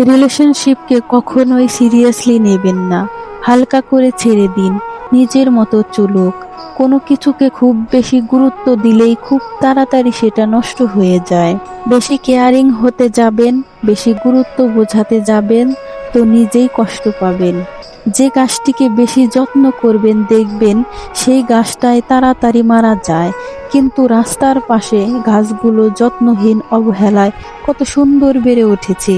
রিলেশনশিপকে কখনোই সিরিয়াসলি নেবেন না। হালকা করে ছেড়ে দিন, নিজের মতো চলুক। কোনো কিছুকে খুব বেশি গুরুত্ব দিলেই খুব তাড়াতাড়ি সেটা নষ্ট হয়ে যায়। বেশি কেয়ারিং হতে যাবেন, বেশি গুরুত্ব বোঝাতে যাবেন তো নিজেই কষ্ট পাবেন। যে গাছটিকে বেশি যত্ন করবেন দেখবেন সেই গাছটাই তাড়াতাড়ি মারা যায়, কিন্তু রাস্তার পাশে গাছগুলো যত্নহীন অবহেলায় কত সুন্দর বেড়ে উঠেছে।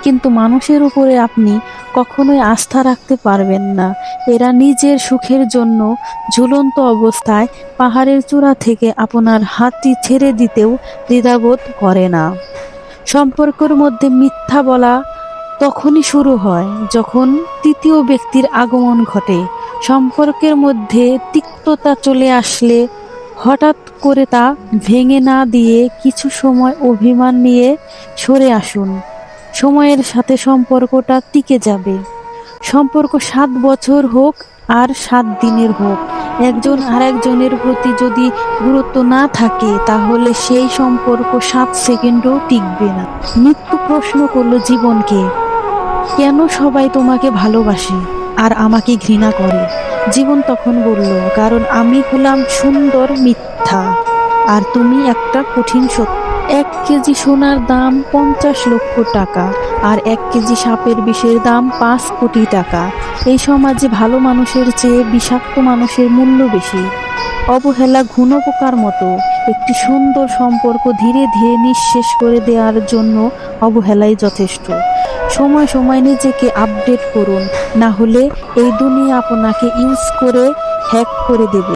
কিন্তু মানুষের উপরে আপনি কখনোই আস্থা রাখতে পারবেন না। এরা নিজের সুখের জন্য ঝুলন্ত অবস্থায় পাহাড়ের চূড়া থেকে আপনার হাতটি ছেড়ে দিতেও দ্বিধাবোধ করে না। সম্পর্কের মধ্যে মিথ্যা বলা তখনই শুরু হয় যখন তৃতীয় ব্যক্তির আগমন ঘটে। সম্পর্কের মধ্যে তিক্ততা চলে আসলে হঠাৎ করে তা ভেঙে না দিয়ে কিছু সময় অভিমান নিয়ে সরে আসুন। সময়ের সাথে সম্পর্কটা টিকে যাবে। সম্পর্ক ৭ বছর হোক আর ৭ দিনের হোক, একজন আরেকজনের প্রতি যদি গুরুত্ব না থাকে তাহলে সেই সম্পর্ক ৭ সেকেন্ডও টিকবে না। মৃত্যু প্রশ্ন করলো জীবনকে, কেন সবাই তোমাকে ভালোবাসে আর আমাকে ঘৃণা করে? জীবন তখন বলল, কারণ আমি হলাম সুন্দর মিথ্যা আর তুমি একটা কঠিন সত্য। ১ কেজি সোনার দাম ৫০ লক্ষ টাকা আর ১ কেজি সাপের বিষের দাম ৫ কোটি টাকা। এই সমাজে ভালো মানুষের চেয়ে বিষাক্ত মানুষের মূল্য বেশি। অবহেলা ঘুনো পোকার মতো। একটি সুন্দর সম্পর্ক ধীরে ধীরে নিঃশেষ করে দেওয়ার জন্য অবহেলাই যথেষ্ট। সময় সময় নিজেকে আপডেট করুন, না হলে এই দুনিয়া আপনাকে ইউজ করে হ্যাক করে দেবে।